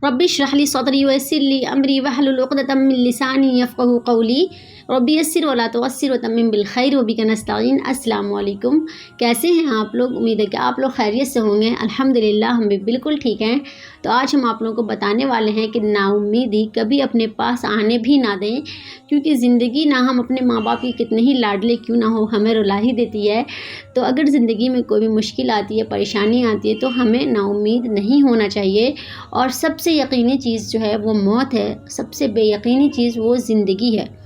Rabbi इश्रह ली सदरी वयस्सिर ली अमरी वहलुल उक़दतम मिन लिसानी यफ़क़हू क़ौली rabbi यस्सिर वला तुअस्सिर वतम्मिम बिल खैर वबिका नस्तईन। अस्सलामु अलैकुम। कैसे हैं आप लोग? उम्मीद है कि आप लोग खैरियत से होंगे। अल्हम्दुलिल्लाह हम भी बिल्कुल ठीक हैं। तो आज हम आप लोगों को बताने वाले हैं कि नाउम्मीदी कभी अपने पास आने भी ना दें, क्योंकि ज़िंदगी ना हम अपने माँ बाप की कितने ही लाडले क्यों ना हो हमें रुला ही देती है। तो अगर ज़िंदगी में कोई भी मुश्किल आती है, परेशानी आती है, तो हमें नाउम्मीद नहीं होना चाहिए। और सबसे यकीनी चीज़ जो है वो मौत है, सबसे बेयकीनी चीज़ वो ज़िंदगी है।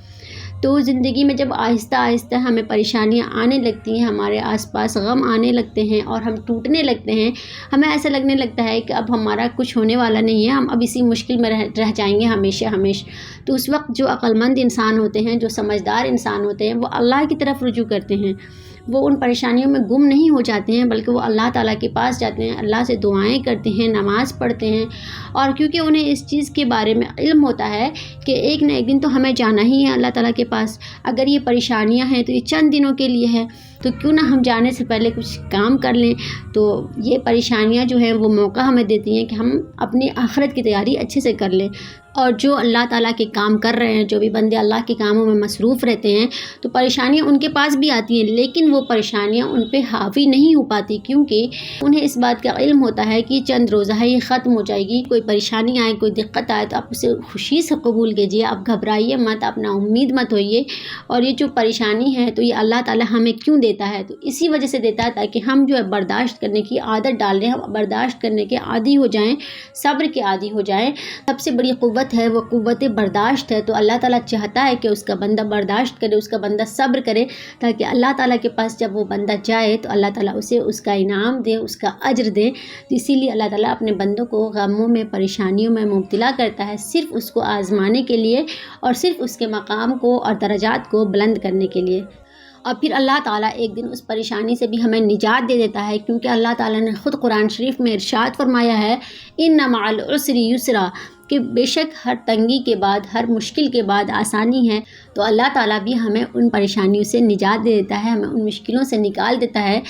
तो ज़िंदगी में जब आहिस्ता आहिस्ता हमें परेशानियाँ आने लगती हैं, हमारे आसपास गम आने लगते हैं और हम टूटने लगते हैं, हमें ऐसा लगने लगता है कि अब हमारा कुछ होने वाला नहीं है, हम अब इसी मुश्किल में रह जाएंगे हमेशा हमेशा। तो उस वक्त जो अक्लमंद इंसान होते हैं, जो समझदार इंसान होते हैं, वो अल्लाह की तरफ रुजू करते हैं। वो उन परेशानियों में गुम नहीं हो जाते हैं, बल्कि वो अल्लाह ताला के पास जाते हैं, अल्लाह से दुआएं करते हैं, नमाज़ पढ़ते हैं। और क्योंकि उन्हें इस चीज़ के बारे में इल्म होता है कि एक न एक दिन तो हमें जाना ही है अल्लाह ताला के पास। अगर ये परेशानियां हैं तो ये चंद दिनों के लिए है, तो क्यों ना हम जाने से पहले कुछ काम कर लें। तो ये परेशानियां जो हैं वो मौका हमें देती हैं कि हम अपनी आखिरत की तैयारी अच्छे से कर लें। और जो अल्लाह ताला के काम कर रहे हैं, जो भी बंदे अल्लाह के कामों में मसरूफ़ रहते हैं, तो परेशानियां उनके पास भी आती हैं, लेकिन वो परेशानियां उन पे हावी नहीं हो पाती, क्योंकि उन्हें इस बात का इल्म होता है कि चंद रोज़ा है, ये ख़त्म हो जाएगी। कोई परेशानी आए, कोई दिक्कत आए तो आप उसे खुशी से कबूल कीजिए, आप घबराइए मत, आप नाउम्मीद मत होइए। और ये जो परेशानी है तो ये अल्लाह ताला हमें क्यों देता है? तो इसी वजह से देता है ताकि हम जो है बर्दाश्त करने की आदत डाल लें, हम बर्दाश्त करने के आदी हो जाएँ, सब्र के आदी हो जाएँ। सबसे बड़ी क़ुव्वत है वो क़ुव्वत बर्दाश्त है। तो अल्लाह ताला चाहता है कि उसका बंदा बर्दाश्त करे, उसका बंदा सब्र करे, ताकि अल्लाह ताला के पास जब वो बंदा जाए तो अल्लाह ताला उसे उसका इनाम दे, उसका अज्र दे। तो इसीलिए अल्लाह ताला अपने बंदों को गमों में, परेशानियों में मुब्तला करता है, सिर्फ़ उसको आज़माने के लिए और सिर्फ़ उसके मकाम को और दर्जात को बुलंद करने के लिए। और फिर अल्लाह ताला एक दिन उस परेशानी से भी हमें निजात दे देता है, क्योंकि अल्लाह ताला ने ख़ुद कुरान शरीफ में इरशाद फरमाया है, इन्ना मअल उसरि युसरा, कि बेशक हर तंगी के बाद, हर मुश्किल के बाद आसानी है। तो अल्लाह ताला भी हमें उन परेशानियों से निजात दे देता है, हमें उन मुश्किलों से निकाल देता है।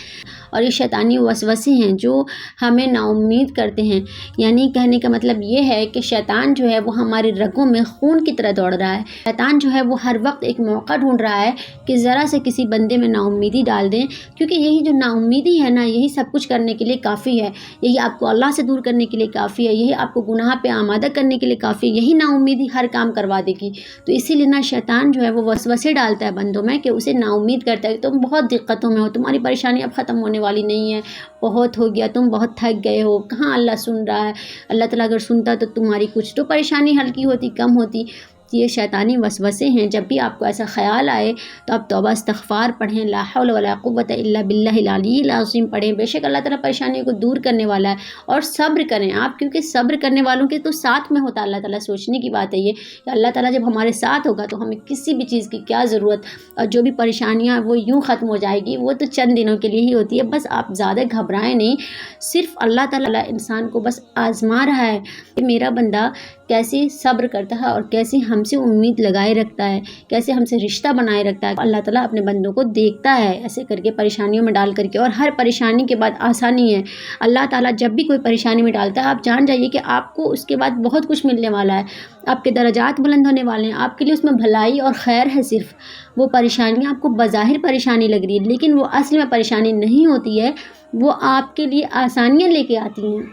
और ये शैतानी वसवसे हैं जो हमें नाउम्मीद करते हैं। यानी कहने का मतलब ये है कि शैतान जो है वो हमारी रगों में खून की तरह दौड़ रहा है। शैतान जो है वो हर वक्त एक मौका ढूंढ रहा है कि ज़रा से किसी बंदे में नाउम्मीदी डाल दें, क्योंकि यही जो नाउम्मीदी है ना, यही सब कुछ करने के लिए काफ़ी है। यही आपको अल्लाह से दूर करने के लिए काफ़ी है, यही आपको गुनाह पे आमादा करने के लिए काफ़ी है। यही नाउम्मीदी हर काम करवा देगी। तो इसीलिए ना शैतान जो है वो वसवसे डालता है बंदों में कि उसे नाउम्मीद करता है, तुम बहुत दिक्कतों में हो, तुम्हारी परेशानी अब ख़त्म होने वाली नहीं है, बहुत हो गया, तुम बहुत थक गए हो, कहाँ अल्लाह सुन रहा है। अल्लाह ताला अगर सुनता तो तुम्हारी कुछ तो परेशानी हल्की होती, कम होती। ये शैतानी वसवसे हैं। जब भी आपको ऐसा ख्याल आए तो आप तौबा इस्तग़फ़ार पढ़ें, ला हौल वला कुव्वता इल्ला बिल्लाहिल अलिय्यिल अज़ीम पढ़ें। बेशक अल्लाह ताला परेशानियों को दूर करने वाला है। और सब्र करें आप, क्योंकि सब्र करने वालों के तो साथ में होता है अल्लाह ताला। सोचने की बात है ये कि अल्लाह ताला जब हमारे साथ होगा तो हमें किसी भी चीज़ की क्या ज़रूरत। और जो भी परेशानियाँ वो यूँ ख़त्म हो जाएगी, वो तो चंद दिनों के लिए ही होती है। बस आप ज़्यादा घबराएं नहीं, सिर्फ़ अल्लाह ताला इंसान को बस आज़मा रहा है कि मेरा बंदा कैसे सब्र करता है और कैसे हमसे उम्मीद लगाए रखता है, कैसे हमसे रिश्ता बनाए रखता है। अल्लाह ताला अपने बंदों को देखता है ऐसे करके, परेशानियों में डाल करके। और हर परेशानी के बाद आसानी है। अल्लाह ताला जब भी कोई परेशानी में डालता है, आप जान जाइए कि आपको उसके बाद बहुत कुछ मिलने वाला है, आपके दर्जात बुलंद होने वाले हैं, आपके लिए उसमें भलाई और खैर है। सिर्फ वो परेशानियाँ आपको बज़ाहिर परेशानी लग रही है, लेकिन वो असल में परेशानी नहीं होती है, वो आपके लिए आसानियाँ लेके आती हैं।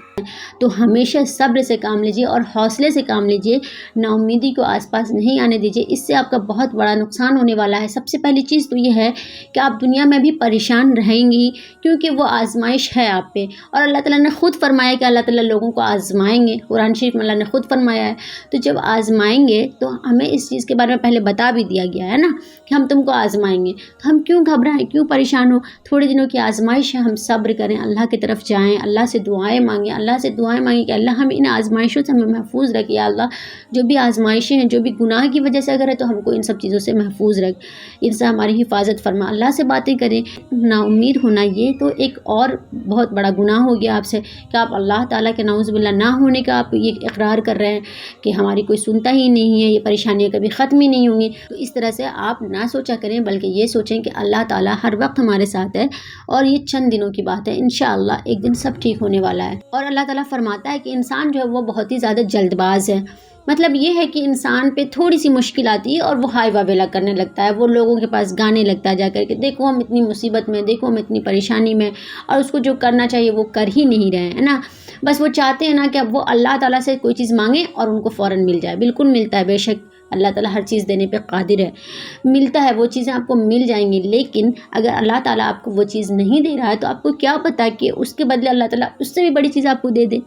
तो हमेशा सब्र से काम लीजिए और हौसले से काम लीजिए, नाउम्मीदी को आसपास नहीं आने दीजिए। इससे आपका बहुत बड़ा नुकसान होने वाला है। सबसे पहली चीज़ तो ये है कि आप दुनिया में भी परेशान रहेंगी, क्योंकि वो आजमाइश है आप पे। और अल्लाह ताला ने ख़ुद फरमाया कि अल्लाह ताला लोगों को आजमाएंगे, कुरान शरीफ में अल्लाह ने ख़ुद फरमाया है। तो जब आजमाएंगे तो हमें इस चीज़ के बारे में पहले बता भी दिया गया है ना कि हम तुमको आजमाएंगे। तो हम क्यों घबराएं, क्यों परेशान हो? थोड़े दिनों की आजमाइश है, हम सब्र करें, अल्लाह की तरफ जाएँ, अल्लाह से दुआएँ मांगें, अल्लाह से दुआएं मांगी कि अल्लाह हम इन आजमाइशों से हमें महफूज रख। या अल्लाह जो भी आजमाइशें हैं, जो भी गुनाह की वजह से अगर है, तो हमको इन सब चीज़ों से महफूज रख, इनसे हमारी हिफाजत फरमा। अल्लाह से बातें करें। नाउम्मीद होना ये तो एक और बहुत बड़ा गुनाह हो गया आपसे कि आप अल्लाह ताला के नाउज़ुबिल्लाह ना होने का आप ये इकरार कर रहे हैं कि हमारी کوئی سنتا ہی نہیں ہے، یہ پریشانیاں کبھی ختم ہی نہیں ہوں گی۔ تو اس طرح سے آپ نہ سوچا کریں، بلکہ یہ سوچیں کہ اللہ تعالیٰ ہر وقت ہمارے ساتھ ہے اور یہ چند دنوں کی بات ہے، انشاءاللہ ایک دن سب ٹھیک ہونے والا ہے۔ اور اللہ تعالیٰ فرماتا ہے کہ انسان جو ہے وہ بہت ہی زیادہ جلد باز ہے۔ مطلب یہ ہے کہ انسان پہ تھوڑی سی مشکل آتی ہے اور وہ ہائی واویلا کرنے لگتا ہے، وہ لوگوں کے پاس گانے لگتا ہے جا کر کے، دیکھو ہم اتنی مصیبت میں، دیکھو ہم اتنی پریشانی میں، اور اس کو جو کرنا چاہیے وہ کر ہی نہیں رہے ہیں نا۔ بس وہ چاہتے ہیں نا کہ اب وہ اللہ تعالیٰ سے کوئی چیز مانگیں اور ان کو فوراً مل جائے۔ بالکل ملتا ہے، بے شک اللہ تعالیٰ ہر چیز دینے پہ قادر ہے، ملتا ہے، وہ چیزیں آپ کو مل جائیں گی۔ لیکن اگر اللہ تعالیٰ آپ کو وہ چیز نہیں دے رہا ہے تو آپ کو کیا پتہ کہ اس کے بدلے اللہ تعالیٰ اس سے بھی بڑی چیز آپ کو دے دے۔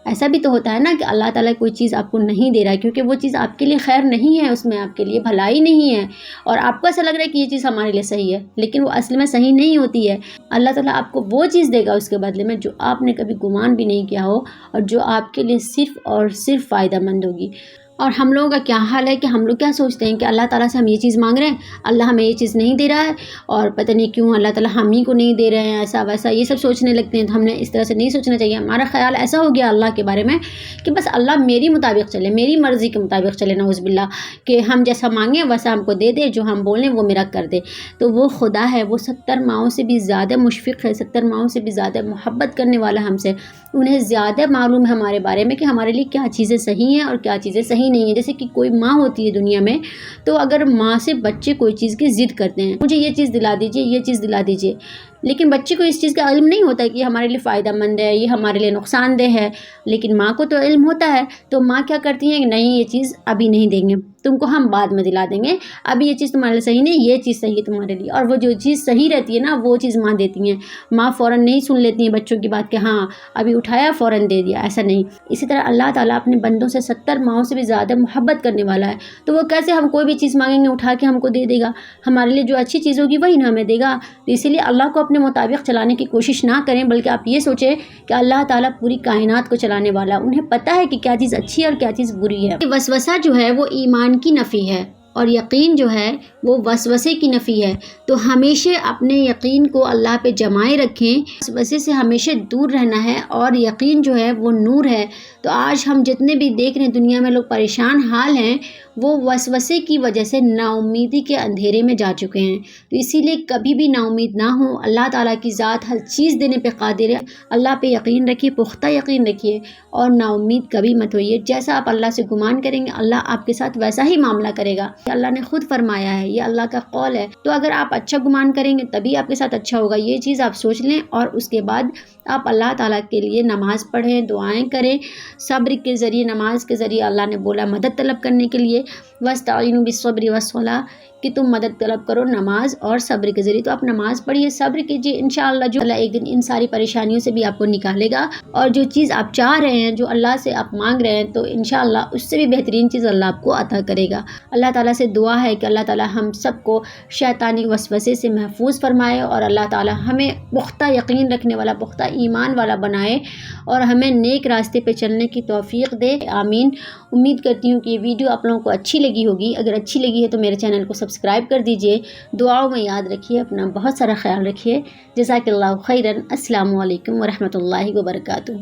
ایسا بھی تو ہوتا ہے نا کہ اللہ تعالیٰ کوئی چیز آپ کو نہیں دے رہا ہے کیونکہ وہ چیز آپ کے لیے خیر نہیں ہے، اس میں آپ کے لیے بھلائی نہیں ہے، اور آپ کو ایسا لگ رہا ہے کہ یہ چیز ہمارے لیے صحیح ہے، لیکن وہ اصل میں صحیح نہیں ہوتی ہے۔ اللہ تعالیٰ آپ کو وہ چیز دے گا اس کے بدلے میں جو آپ نے کبھی گمان بھی نہیں کیا ہو، اور جو آپ کے لیے صرف اور صرف فائدہ مند ہوگی۔ اور ہم لوگوں کا کیا حال ہے کہ ہم لوگ کیا سوچتے ہیں کہ اللہ تعالیٰ سے ہم یہ چیز مانگ رہے ہیں، اللہ ہمیں یہ چیز نہیں دے رہا ہے، اور پتہ نہیں کیوں اللہ تعالیٰ ہم ہی کو نہیں دے رہے ہیں، ایسا ویسا یہ سب سوچنے لگتے ہیں۔ تو ہم نے اس طرح سے نہیں سوچنا چاہیے۔ ہمارا خیال ایسا ہو گیا اللہ کے بارے میں کہ بس اللہ میری مطابق چلے، میری مرضی کے مطابق چلے، نعوذ باللہ، کہ ہم جیسا مانگیں ویسا ہم کو دے دے، جو ہم بولیں وہ میرا کر دے۔ تو وہ خدا ہے، وہ 70 ماؤں سے بھی زیادہ مشفق ہے، 70 ماؤں سے بھی زیادہ محبت کرنے والا ہم سے۔ انہیں زیادہ معلوم ہے ہمارے بارے میں کہ ہمارے لیے کیا چیزیں صحیح ہیں اور کیا چیزیں صحیح نہیں ہیں۔ جیسے کہ کوئی ماں ہوتی ہے دنیا میں، تو اگر ماں سے بچے کوئی چیز کی ضد کرتے ہیں، مجھے یہ چیز دلا دیجیے، یہ چیز دلا دیجیے، لیکن بچے کو اس چیز کا علم نہیں ہوتا کہ یہ ہمارے لیے فائدہ مند ہے، یہ ہمارے لیے نقصان دہ ہے، لیکن ماں کو تو علم ہوتا ہے۔ تو ماں کیا کرتی ہیں کہ نہیں یہ چیز ابھی نہیں دیں گے تم کو، ہم بعد میں دلا دیں گے، ابھی یہ چیز تمہارے لیے صحیح نہیں، یہ چیز صحیح ہے تمہارے لیے۔ اور وہ جو چیز صحیح رہتی ہے نا وہ چیز ماں دیتی ہیں۔ ماں فوراً نہیں سن لیتی ہیں بچوں کی بات کہ ہاں ابھی اٹھایا فوراً دے دیا، ایسا نہیں۔ اسی طرح اللہ تعالیٰ اپنے بندوں سے 70 ماؤں سے بھی زیادہ محبت کرنے والا ہے، تو وہ کیسے ہم کوئی بھی چیز مانگیں گے اٹھا کے ہم کو دے دے گا؟ ہمارے لیے جو اچھی چیز ہوگی وہی نا ہمیں دے گا۔ تو اسی لیے اللہ کو اپنے مطابق چلانے کی کوشش نہ کریں، بلکہ آپ یہ سوچیں کہ اللہ تعالیٰ پوری کائنات کو چلانے والا، انہیں پتہ ہے کہ کیا چیز اچھی ہے اور کیا چیز بری ہے۔ وسوسہ جو ہے وہ ایمان کی نفی ہے، اور یقین جو ہے وہ وسوسے کی نفی ہے۔ تو ہمیشہ اپنے یقین کو اللہ پہ جمائے رکھیں، وسوسے سے ہمیشہ دور رہنا ہے، اور یقین جو ہے وہ نور ہے۔ تو آج ہم جتنے بھی دیکھ رہے ہیں دنیا میں لوگ پریشان حال ہیں، وہ وسوسے کی وجہ سے نا امیدی کے اندھیرے میں جا چکے ہیں۔ تو اسی لیے کبھی بھی نا امید نہ ہو، اللہ تعالیٰ کی ذات ہر چیز دینے پہ قادر ہے۔ اللہ پہ یقین رکھیے، پختہ یقین رکھیے، اور نا امید کبھی مت ہوئیے۔ جیسا آپ اللہ سے گمان کریں گے اللہ آپ کے ساتھ ویسا ہی معاملہ کرے گا۔ اللہ نے خود فرمایا ہے، یہ اللہ کا قول ہے۔ تو اگر آپ اچھا گمان کریں گے تبھی آپ کے ساتھ اچھا ہوگا، یہ چیز آپ سوچ لیں۔ اور اس کے بعد آپ اللہ تعالیٰ کے لیے نماز پڑھیں، دعائیں کریں، صبر کے ذریعے، نماز کے ذریعے اللہ نے بولا مدد طلب کرنے کے لیے، وَاسْتَعِينُوا بِالصَّبْرِ وَالصَّلَاةِ، کہ تم مدد طلب کرو نماز اور صبر کے ذریعے۔ تو آپ نماز پڑھیے، صبر کیجیے، انشاءاللہ جو اللہ ایک دن ان ساری پریشانیوں سے بھی آپ کو نکالے گا، اور جو چیز آپ چاہ رہے ہیں، جو اللہ سے آپ مانگ رہے ہیں، تو انشاءاللہ اس سے بھی بہترین چیز اللہ آپ کو عطا کرے گا۔ اللہ تعالیٰ سے دعا ہے کہ اللہ تعالیٰ ہم سب کو شیطانی وسوسے سے محفوظ فرمائے، اور اللہ تعالیٰ ہمیں پختہ یقین رکھنے والا، پختہ ایمان والا بنائے، اور ہمیں نیک راستے پہ چلنے کی توفیق دے، آمین۔ امید کرتی ہوں کہ یہ ویڈیو آپ لوگوں کو اچھی لگی ہوگی۔ اگر اچھی لگی ہے تو میرے چینل کو سبسکرائب کر دیجئے، دعاؤں میں یاد رکھیے، اپنا بہت سارا خیال رکھیے۔ جزاک اللہ خیرا۔ السلام علیکم ورحمۃ اللہ وبرکاتہ۔